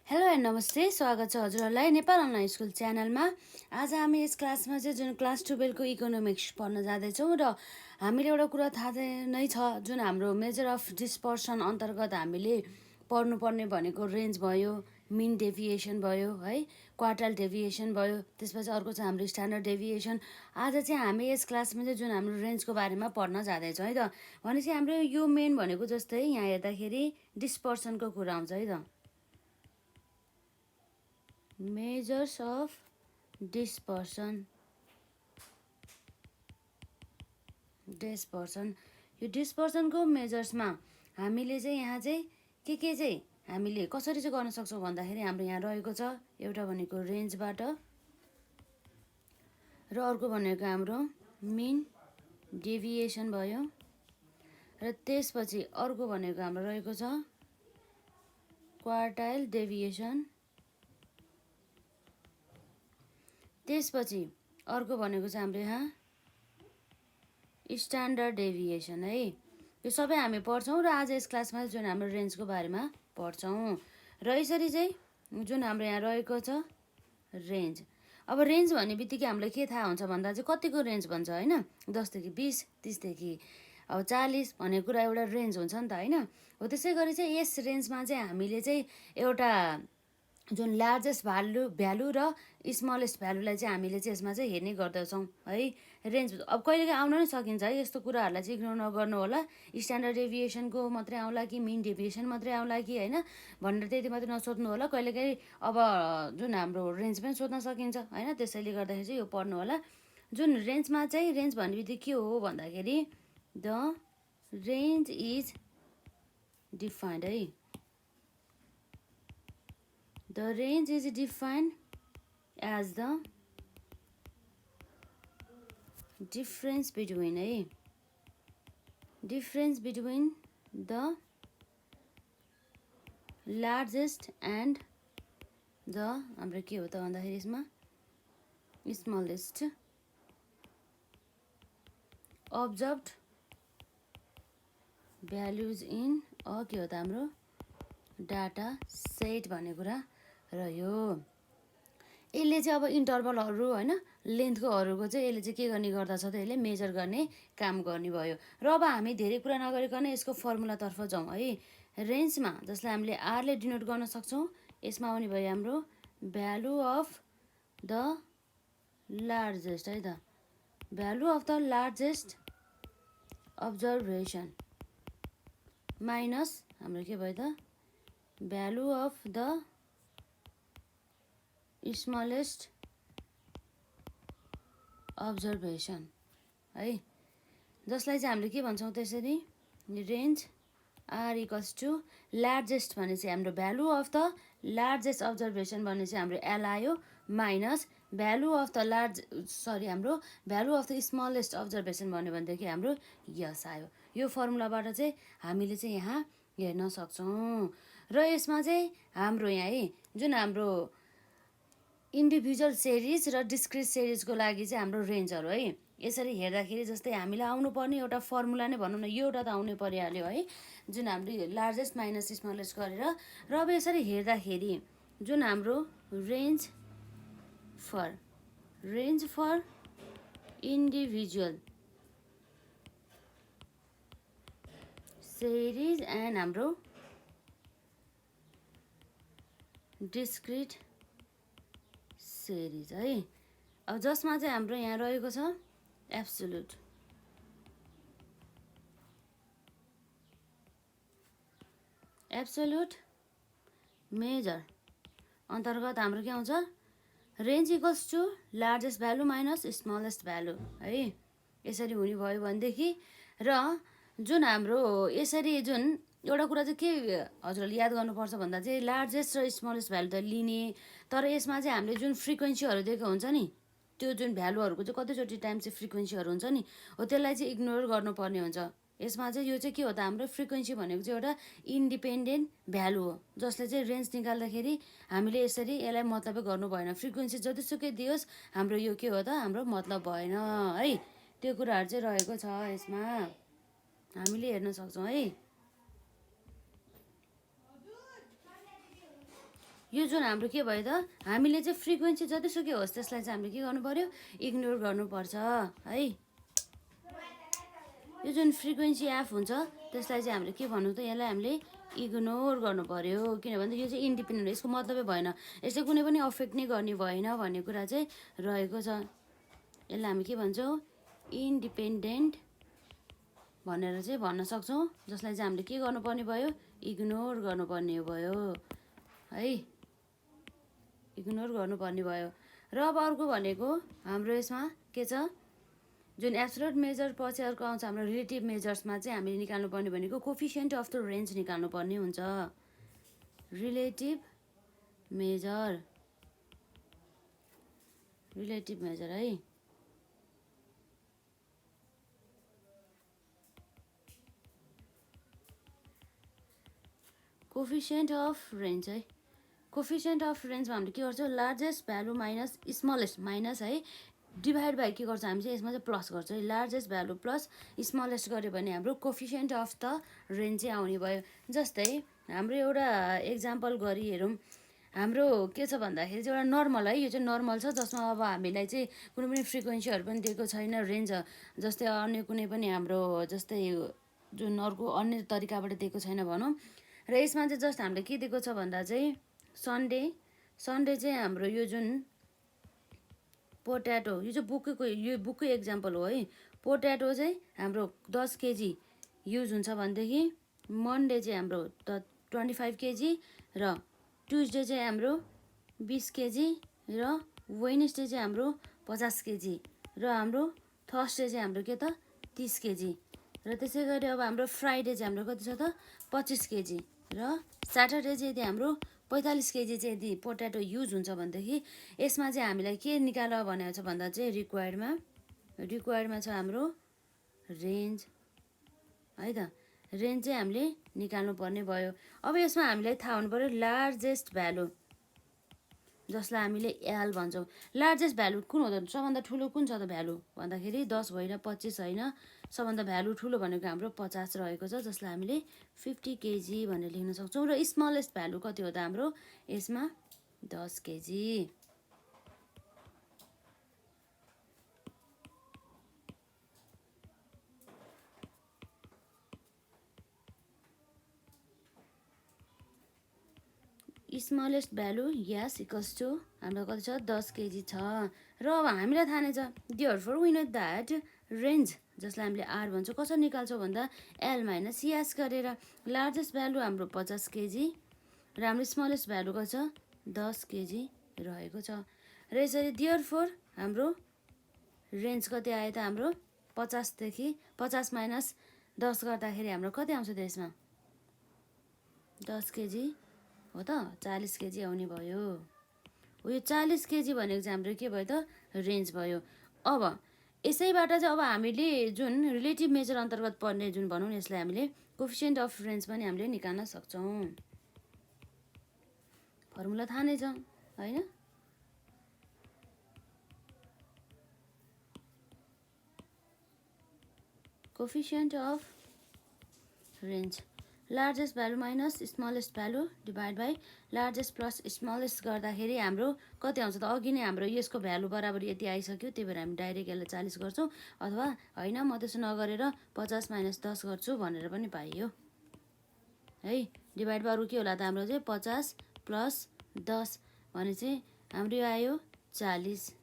Hello and नमस्ते, स्वागत छ हजुरहरूलाई नेपाल अनलाइन स्कुल च्यानलमा। आज हामी यस क्लासमा चाहिँ जुन क्लास 12को इकोनोमिक्स पढ्न जाँदैछौँ र हामीले एउटा कुरा थाहा नै छ, जुन हाम्रो मेजर अफ डिस्पर्सन अन्तर्गत हामीले पढ्नुपर्ने भनेको रेन्ज भयो, मिन डेभिएसन भयो है, क्वार्टाइल डेभिएसन भयो, त्यसपछि अर्को चाहिँ हाम्रो स्ट्यान्डर्ड डेभिएसन। आज चाहिँ हामी यस क्लासमा चाहिँ जुन हाम्रो रेन्जको बारेमा पढ्न जाँदैछौँ है त। भनेपछि हाम्रो यो मेन भनेको जस्तै यहाँ हेर्दाखेरि डिस्पर्सनको कुरा आउँछ है त। Measures of dispersion यो डिस्पर्सनको मेजर्समा हामीले चाहिँ यहाँ चाहिँ के चाहिँ हामीले कसरी चाहिँ गर्न सक्छौँ भन्दाखेरि हाम्रो यहाँ रहेको छ एउटा भनेको रेन्जबाट र अर्को भनेको हाम्रो मिन डेभिएसन भयो र त्यसपछि अर्को भनेको हाम्रो रहेको छ क्वार्टाइल डेभिएसन, त्यसपछि अर्को भनेको चाहिँ हाम्रो यहाँ स्ट्यान्डर्ड डेभिएसन है। यो सबै हामी पढ्छौँ र आज यस क्लासमा जुन हाम्रो रेन्जको बारेमा पढ्छौँ र यसरी चाहिँ जुन हाम्रो यहाँ रहेको छ रेन्ज। अब रेन्ज भन्ने बित्तिकै हामीलाई के थाहा हुन्छ भन्दा चाहिँ कतिको रेन्ज भन्छ होइन, 10 देखि 20, 30 देखि 40 भन्ने कुरा एउटा रेन्ज हुन्छ नि त होइन। हो त्यसै गरी चाहिँ यस रेन्जमा चाहिँ हामीले चाहिँ एउटा जुन लार्जेस्ट भ्यालु र स्मलेस्ट भ्यालुलाई चाहिँ हामीले चाहिँ यसमा चाहिँ हेर्ने गर्दछौँ है। रेन्ज अब कहिलेकाहीँ आउन नै सकिन्छ है, यस्तो कुराहरूलाई चाहिँ इग्नोर नगर्नु होला। स्ट्यान्डर्ड डेभिएसनको मात्रै आउला कि मिन डेभिएसन मात्रै आउला कि होइन भनेर त्यति मात्रै नसोध्नु होला। कहिलेकाहीँ अब जुन हाम्रो रेन्ज पनि सोध्न सकिन्छ होइन, त्यसैले गर्दाखेरि चाहिँ यो पढ्नु होला। जुन रेन्जमा चाहिँ रेन्ज भन्ने बित्तिकै के हो भन्दाखेरि द रेन्ज इज डिफाइन्ड है। The range is defined as the difference between the largest and the हाम्रो के हो त भन्दाखेरि यसमा smallest observed values in के हो त हाम्रो डाटा सेट भन्ने कुरा रह्यो। यसले चाहिँ अब इन्टरभलहरू होइन लेन्थकोहरूको चाहिँ यसले चाहिँ के गर्ने गर्दछ त, यसले मेजर गर्ने काम गर्ने भयो। र अब हामी धेरै कुरा नगरिकन यसको फर्मुलातर्फ जाउँ है। रेन्जमा जसलाई हामीले आरले डिनोट गर्न सक्छौँ, यसमा आउने भयो हाम्रो भ्यालु अफ द लार्जेस्ट है त, value of the largest observation minus हाम्रो के भयो त value of the smallest observation है, जसलाई चाहिँ हामीले के भन्छौँ त्यसरी range are equals to largest भने चाहिँ हाम्रो value of the largest observation भन्ने चाहिँ हाम्रो एल आयो माइनस भ्यालु अफ द हाम्रो value of the smallest observation भन्यो भनेदेखि हाम्रो यस आयो। यो फर्मुलाबाट चाहिँ हामीले चाहिँ यहाँ हेर्न सक्छौँ र यसमा चाहिँ हाम्रो यहाँ है जुन हाम्रो इन्डिभिजुअल सिरिज र डिस्क्रिट सिरिजको लागि चाहिँ हाम्रो रेन्जहरू है यसरी हेर्दाखेरि जस्तै हामीलाई आउनुपर्ने एउटा फर्मुला नै भनौँ न, यो एउटा त आउनै परिहाल्यो है, जुन हाम्रो लार्जेस्ट माइनस स्मलेस्ट गरेर। र अब यसरी हेर्दाखेरि जुन हाम्रो range for individual series and हाम्रो डिस्क्रिट सिरिज है। अब जसमा चाहिँ हाम्रो यहाँ रहेको छ एब्सोल्युट मेजर अन्तर्गत हाम्रो के आउँछ range equals to largest value minus smallest value है। यसरी हुने भयो भनेदेखि र जुन हाम्रो यसरी जुन एउटा कुरा चाहिँ के हजुरहरूले याद गर्नुपर्छ भन्दा चाहिँ लार्जेस्ट र स्मलेस्ट भ्यालु त लिने, तर यसमा चाहिँ हामीले जुन फ्रिक्वेन्सीहरू दिएको हुन्छ नि, त्यो जुन भ्यालुहरूको चाहिँ कतिचोटि टाइम चाहिँ फ्रिक्वेन्सीहरू हुन्छ नि, हो त्यसलाई चाहिँ इग्नोर गर्नुपर्ने हुन्छ। यसमा चाहिँ यो चाहिँ के हो त हाम्रो फ्रिक्वेन्सी भनेको चाहिँ एउटा इन्डिपेन्डेन्ट भ्यालु हो, जसले चाहिँ रेन्ज निकाल्दाखेरि हामीले यसरी यसलाई मतलबै गर्नु भएन। फ्रिक्वेन्सी जतिसुकै दियोस् हाम्रो यो के हो त हाम्रो मतलब भएन है। त्यो कुराहरू चाहिँ रहेको छ यसमा, हामीले हेर्न सक्छौँ है। यो जुन हाम्रो के भयो त हामीले चाहिँ फ्रिक्वेन्सी जतिसुकै होस् त्यसलाई चाहिँ हामीले के गर्नु पर्यो इग्नोर गर्नुपर्छ है यो जुन फ्रिक्वेन्सी एफ हुन्छ त्यसलाई चाहिँ हामीले के भन्नु त यसलाई हामीले इग्नोर गर्नु पर्यो किनभने यो चाहिँ इन्डिपेन्डेन्ट यसको मतलबै भएन यसले कुनै पनि अफेक्ट नै गर्ने भएन भन्ने कुरा चाहिँ रहेको छ यसलाई हामी के भन्छौँ इन्डिपेन्डेन्ट भनेर चाहिँ भन्न सक्छौँ जसलाई चाहिँ हामीले के गर्नुपर्ने भयो इग्नोर गर्नुपर्ने भयो है इग्नोर गर्नुपर्ने भयो र अब अर्को भनेको हाम्रो यसमा के छ जुन एब्सोल्युट मेजर पछि अर्को आउँछ हाम्रो रिलेटिभ मेजर्समा चाहिँ हामीले निकाल्नु पर्ने भनेको कोफिसिएन्ट अफ द रेन्ज निकाल्नु पर्ने हुन्छ रिलेटिभ मेजर है कोफिसिएन्ट अफ रेन्ज है कोफिसिएन्ट अफ रेन्जमा हामीले के गर्छौँ largest value minus smallest minus है डिभाइड बाई के गर्छ हामी चाहिँ यसमा चाहिँ प्लस गर्छ है लार्जेस्ट भ्यालु प्लस स्मलेस्ट गऱ्यो भने हाम्रो कोफिसिएन्ट अफ द रेन्ज चाहिँ आउने भयो जस्तै हाम्रो एउटा एक्जाम्पल गरी हेरौँ हाम्रो के छ भन्दाखेरि चाहिँ एउटा नर्मल है यो चाहिँ नर्मल छ जसमा अब हामीलाई चाहिँ कुनै पनि फ्रिक्वेन्सीहरू पनि दिएको छैन रेन्ज जस्तै अन्य कुनै पनि हाम्रो जस्तै जुन अर्को अन्य तरिकाबाट दिएको छैन भनौँ र यसमा चाहिँ जस्ट हामीले के दिएको छ भन्दा चाहिँ सन्डे चाहिँ हाम्रो यो जुन पोट्याटो यो चाहिँ बुककै एक्जाम्पल हो है पोट्याटो चाहिँ हाम्रो 10 केजी युज हुन्छ भनेदेखि मन्डे चाहिँ हाम्रो 25 केजी र ट्युजडे चाहिँ हाम्रो 20 केजी र वेडनेसडे चाहिँ हाम्रो 50 केजी र हाम्रो थर्सडे चाहिँ हाम्रो के त 30 केजी र त्यसै गरी अब हाम्रो फ्राइडे चाहिँ हाम्रो कति छ त 25 केजी र स्याटरडे चाहिँ यदि हाम्रो 45 केजी चाहिँ यदि पोट्याटो युज हुन्छ भनेदेखि यसमा चाहिँ हामीलाई के निकाल भनेको छ भन्दा चाहिँ रिक्वायर्डमा छ हाम्रो रेन्ज है त रेन्ज चाहिँ हामीले निकाल्नु पर्ने भयो अब यसमा हामीलाई थाहा हुनु पर्यो लार्जेस्ट भ्यालु जसलाई हामीले एल भन्छौँ लार्जेस्ट भ्यालु कुन हो त सबभन्दा ठुलो कुन छ त भ्यालु भन्दाखेरि 10 होइन 25 होइन सबभन्दा भ्यालु ठुलो भनेको हाम्रो 50 रहेको छ जसलाई हामीले 50 केजी भनेर लेख्न सक्छौँ र स्मलेस्ट भ्यालु कति हो त हाम्रो यसमा 10 KG smallest value is equals to हाम्रो कति छ 10 केजी छ र अब हामीलाई थाहा नै छ therefore we know that range जसलाई हामीले आर भन्छौँ कसरी निकाल्छौँ भन्दा एल माइनस यस गरेर लार्जेस्ट भ्यालु हाम्रो 50 केजी र हाम्रो स्मलेस्ट भ्यालु कति छ 10 केजी रहेको छ र यसरी देयरफोर हाम्रो रेन्ज कति आयो त हाम्रो 50 देखि 50 माइनस 10 गर्दाखेरि हाम्रो कति आउँछ त यसमा 10 केजी हो त 40 केजी आउने भयो हो यो 40 केजी भनेको चाहिँ हाम्रो के भयो त रेन्ज भयो अब यसैबाट चाहिँ अब हामीले जुन रिलेटिभ मेजर अन्तर्गत पर्ने जुन भनौँ यसलाई हामीले कोफिसिएन्ट अफ रेन्ज पनि हामीले निकाल्न सक्छौँ फर्मुला थाहा नै छ हैन coefficient of range largest value minus smallest value divide by largest plus smallest गर्दाखेरि हाम्रो कति आउँछ त अघि नै हाम्रो यसको भ्यालु बराबर यति आइसक्यो त्यही भएर हामी डाइरेक्ट यसलाई 40 गर्छौँ अथवा होइन म त्यसो नगरेर 50 माइनस 10 गर्छु भनेर पनि पाइयो है डिभाइड बाई अरू के होला त हाम्रो चाहिँ 50 प्लस 10 भने चाहिँ हाम्रो यो आयो 40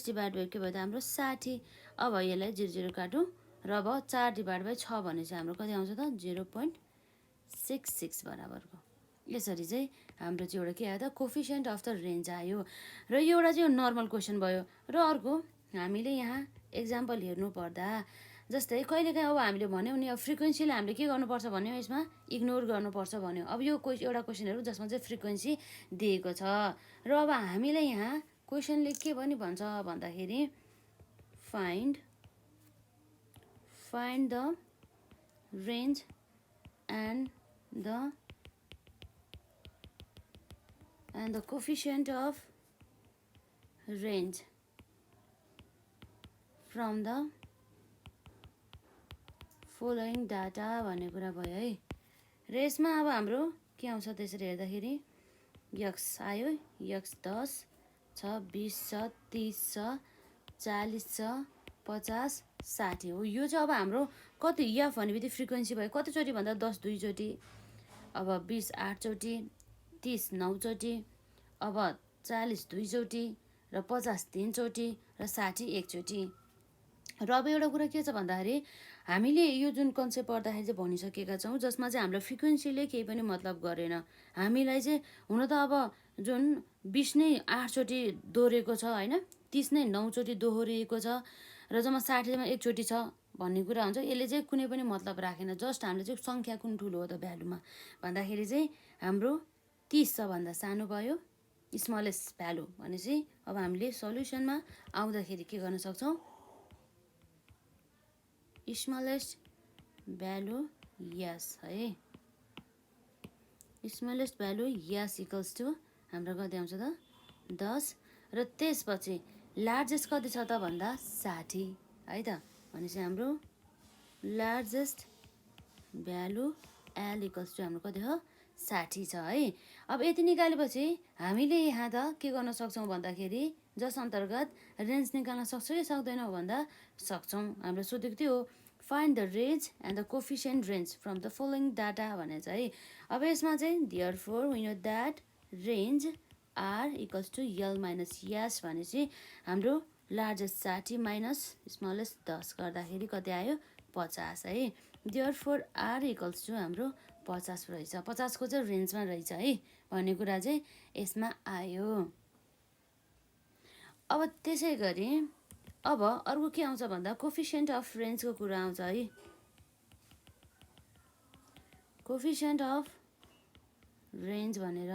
डिभाइड बाई के भयो त हाम्रो 60 अब यसलाई 0 काटौँ र अब 4 डिभाइड बाई 6 भने चाहिँ हाम्रो कति आउँछ त 0.66 बराबरको यसरी चाहिँ हाम्रो चाहिँ एउटा के आयो त कोफिसिएन्ट अफ द रेन्ज आयो र यो एउटा चाहिँ नर्मल क्वेसन भयो र अर्को हामीले यहाँ एक्जाम्पल हेर्नु पर्दा जस्तै कहिलेकाहीँ अब हामीले भन्यौँ नि अब फ्रिक्वेन्सीलाई हामीले के गर्नुपर्छ भन्यौँ यसमा इग्नोर गर्नुपर्छ भन्यौँ अब यो एउटा क्वेसनहरू जसमा चाहिँ फ्रिक्वेन्सी दिएको छ र अब हामीलाई यहाँ क्वेसनले के पनि भन्छ भन्दाखेरि find the range and the coefficient of range from the following data भन्ने कुरा भयो है र यसमा अब हाम्रो के आउँछ त्यसरी हेर्दाखेरि यक्स आयो, यक्स 10 छ, 20 छ, 30 छ, 40 छ, 50, 60 हो। यो चाहिँ अब हाम्रो कति एफ भनेपछि फ्रिक्वेन्सी भयो कतिचोटि भन्दा 10 दुईचोटि, अब 20 8 चोटि, 30 9 चोटि, अब 40 दुईचोटि र 50 3 चोटि र 60 एक चोटि। र अब एउटा कुरा के छ भन्दाखेरि हामीले यो जुन कन्सेप्ट पढ्दाखेरि चाहिँ भनिसकेका छौँ जसमा चाहिँ हाम्रो फ्रिक्वेन्सीले केही पनि मतलब गरेन। हामीलाई चाहिँ हुन त अब जुन 20 नै 8 चोटि दोहोरेको छ होइन, 30 नै 9 चोटि दोहोरिएको छ र जम्मा 60 मा एकचोटि छ भन्ने कुरा हुन्छ। यसले चाहिँ कुनै पनि मतलब राखेन। जस्ट हामीले चाहिँ सङ्ख्या कुन ठुलो हो त भ्यालुमा भन्दाखेरि चाहिँ हाम्रो 30 छ भन्दा सानो भयो, स्मलेस्ट भ्यालु भनेपछि अब हामीले सल्युसनमा आउँदाखेरि के गर्न सक्छौँ, स्मलेस्ट भ्यालु यस है, smallest value is equals to हाम्रो कति आउँछ त 10 र त्यसपछि लार्जेस्ट कति छ त भन्दा 60 है त। भनेपछि हाम्रो largest value L equals to हाम्रो कति हो 60 छ है। अब यति निकालेपछि हामीले यहाँ त के गर्न सक्छौँ भन्दाखेरि जस अन्तर्गत रेन्ज निकाल्न सक्छौँ कि सक्दैनौँ भन्दा सक्छौँ। हाम्रो सोधेको थियो find the range and the coefficient range from the following data भनेर चाहिँ। अब यसमा चाहिँ therefore we know that range are equals to L minus S भनेपछि हाम्रो लार्जेस्ट 60 माइनस स्मलेस्ट 10 गर्दाखेरि कति आयो 50 है। देयरफोर आर इक्वल्स टु हाम्रो 50 रहेछ, 50 को चाहिँ रेन्जमा रहेछ है भन्ने कुरा चाहिँ यसमा आयो। अब त्यसै गरी अब अर्को के आउँछ भन्दा कोफिसिएन्ट अफ रेन्जको कुरा आउँछ है। कोफिसिएन्ट अफ रेन्ज भनेर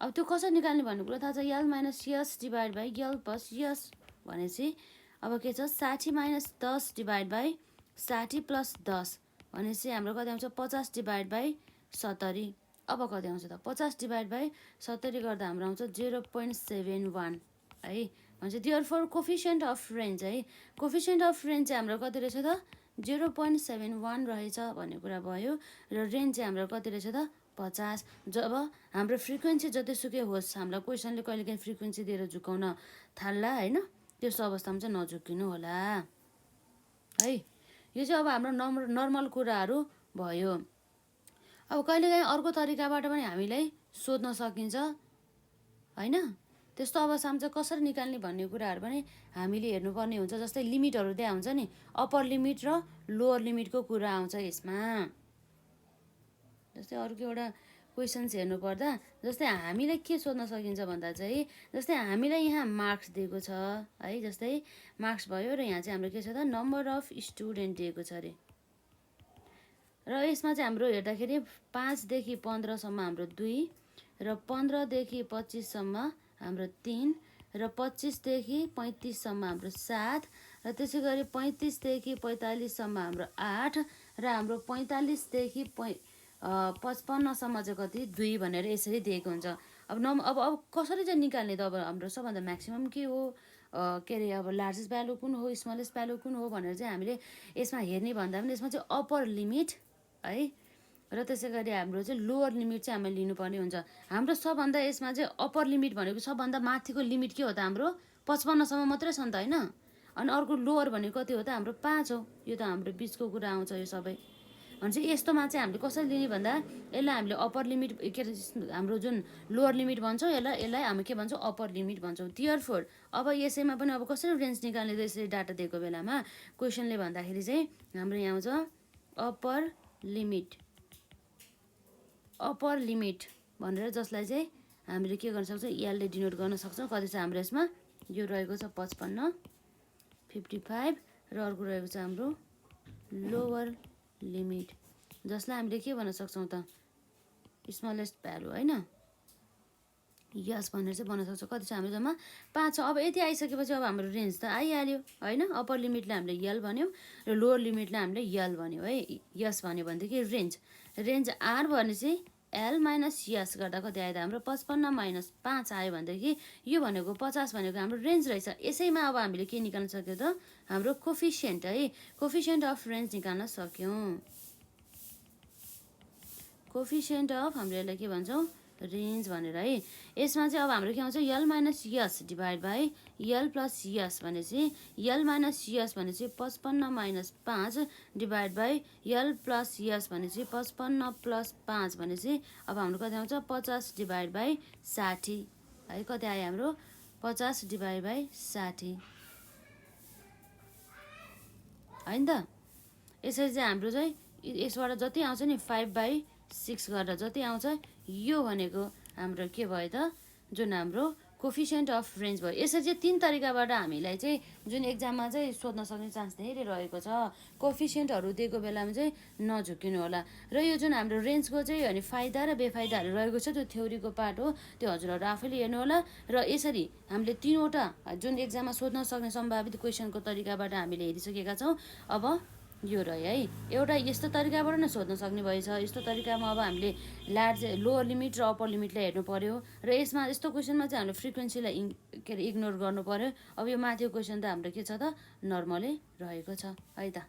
अब त्यो कसरी निकाल्ने भन्ने कुरा थाहा छ। L minus S divide by L plus S भनेपछि अब के छ 60 माइनस 10 डिभाइड बाई 60 प्लस 10 भनेपछि हाम्रो कति आउँछ 50 डिभाइड बाई 70। अब कति आउँछ त 50 डिभाइड बाई 70 गर्दा हाम्रो आउँछ 0.71 है। भन्छ देयरफोर कोफिसिएन्ट अफ रेन्ज है, कोफिसिएन्ट अफ रेन्ज चाहिँ हाम्रो कति रहेछ त 0.71 रहेछ भन्ने कुरा भयो र रेन्ज चाहिँ हाम्रो कति रहेछ त 50। जब हाम्रो फ्रिक्वेन्सी जतिसुकै होस् हामीलाई क्वेसनले कहिलेकाहीँ फ्रिक्वेन्सी दिएर झुकाउन थाल्ला होइन, त्यस्तो अवस्थामा चाहिँ नझुकिनु होला है। यो चाहिँ अब हाम्रो नर्मल कुराहरू भयो। अब कहिलेकाहीँ अर्को तरिकाबाट पनि हामीलाई सोध्न सकिन्छ होइन। त्यस्तो अवस्थामा चाहिँ कसरी निकाल्ने भन्ने कुराहरू पनि हामीले हेर्नुपर्ने हुन्छ। जस्तै लिमिटहरू दिया हुन्छ नि, अप्पर लिमिट र लोवर लिमिटको कुरा आउँछ यसमा। जस्तै अर्को एउटा क्वेसन्स हेर्नुपर्दा जस्तै हामीलाई के सोध्न सकिन्छ भन्दा चाहिँ जस्तै हामीलाई यहाँ मार्क्स दिएको छ है, जस्तै मार्क्स भयो र यहाँ चाहिँ हाम्रो के छ त नम्बर अफ स्टुडेन्ट दिएको छ अरे र यसमा चाहिँ हाम्रो हेर्दाखेरि 5 देखि 15 सम्म हाम्रो 2 र 15 देखि 25 सम्म हाम्रो 3 र 25 देखि 35 सम्म हाम्रो 7 र त्यसै गरी 35 देखि 45 सम्म हाम्रो 8 र हाम्रो 45 देखि 55 सम्म चाहिँ कति 2 भनेर यसरी दिएको हुन्छ। अब कसरी चाहिँ निकाल्ने त अब हाम्रो सबभन्दा म्याक्सिमम के हो के अरे अब लार्जेस्ट भ्यालु कुन हो स्मलेस्ट भ्यालु कुन हो भनेर चाहिँ हामीले यसमा हेर्ने भन्दा पनि यसमा चाहिँ अप्पर लिमिट है र त्यसै गरी हाम्रो चाहिँ लोवर लिमिट चाहिँ हामीले लिनुपर्ने हुन्छ। हाम्रो सबभन्दा यसमा चाहिँ अप्पर लिमिट भनेको सबभन्दा माथिको लिमिट के हो त हाम्रो 55 सम्म मात्रै छ नि त होइन। अनि अर्को लोवर भनेको कति हो त हाम्रो 5 हो। यो त हाम्रो बिचको कुरा आउँछ यो सबै। भने चाहिँ यस्तोमा चाहिँ हामीले कसरी लिने भन्दा यसलाई हामीले अप्पर लिमिट के अरे हाम्रो जुन लोवर लिमिट भन्छौँ यसलाई हामी के भन्छौँ अप्पर लिमिट भन्छौँ। देयरफोर अब यसैमा पनि अब कसरी रेन्ज निकाल्ने त यसरी डाटा दिएको बेलामा क्वेसनले भन्दाखेरि चाहिँ हाम्रो यहाँ आउँछ अप्पर लिमिट भनेर जसलाई चाहिँ हामीले के गर्न सक्छौँ एलले डिनोट गर्न सक्छौँ। कति छ हाम्रो यसमा यो रहेको छ 55 55 र अर्को रहेको छ हाम्रो लोवर लिमिट जसलाई हामीले के भन्न सक्छौँ त स्मलेस्ट भ्यालु होइन यस भनेर चाहिँ भन्न सक्छौँ। कति छ हाम्रो जम्मा 5 छ। अब यति आइसकेपछि अब हाम्रो रेन्ज त आइहाल्यो होइन। अप्पर लिमिटलाई हामीले यल भन्यौँ र लोवर लिमिटलाई हामीले यल भन्यौँ है। यस भन्यो भनेदेखि रेन्ज आर भनेपछि एल माइनस यस गर्दा कति आयो त हाम्रो 55 माइनस 5 आयो भनेदेखि यो भनेको 50 भनेको हाम्रो रेन्ज रहेछ। यसैमा अब हामीले के निकाल्न सक्यो त हाम्रो कोफिसिएन्ट है, कोफिसिएन्ट अफ रेन्ज निकाल्न सक्यौँ। कोफिसिएन्ट अफ हामीले यसलाई के भन्छौँ रेन्ज भनेर है। यसमा चाहिँ अब हाम्रो के आउँछ L minus S divide by L plus S भनेपछि यल माइनस यस भनेपछि 55 minus 5 divide by L plus S भनेपछि 55 प्लस 5 भनेपछि अब हाम्रो कति आउँछ 50 डिभाइड बाई 60 है। कति आयो हाम्रो 50 डिभाइड बाई 60 होइन त। यसरी चाहिँ हाम्रो चाहिँ यसबाट जति आउँछ नि 5/6 गरेर जति आउँछ यो भनेको हाम्रो के भयो त जुन हाम्रो कोफिसिएन्ट अफ रेन्ज भयो। यसरी चाहिँ 3 तरिकाबाट हामीलाई चाहिँ जुन एक्जाममा चाहिँ सोध्न सक्ने चान्स धेरै रहेको छ। कोफिसिएन्टहरू दिएको बेलामा चाहिँ नझुक्किनु होला। र यो जुन हाम्रो रेन्जको चाहिँ अनि फाइदा र बेफाइदाहरू रहेको छ त्यो थ्योरीको पार्ट हो, त्यो हजुरहरू आफैले हेर्नु होला। र यसरी हामीले 3वटा जुन एक्जाममा सोध्न सक्ने सम्भावित क्वेसनको तरिकाबाट हामीले हेरिसकेका छौँ। अब यो रह्यो है एउटा यस्तो तरिकाबाट नै सोध्न सक्ने भएछ। यस्तो तरिकामा अब हामीले लोअर लिमिट र अप्पर लिमिटलाई हेर्नु पर्यो र यसमा यस्तो क्वेसनमा चाहिँ हामीले फ्रिक्वेन्सीलाई इग्नोर गर्नु पर्यो। अब यो माथिको क्वेसन त हाम्रो के छ त नर्मलै रहेको छ है त।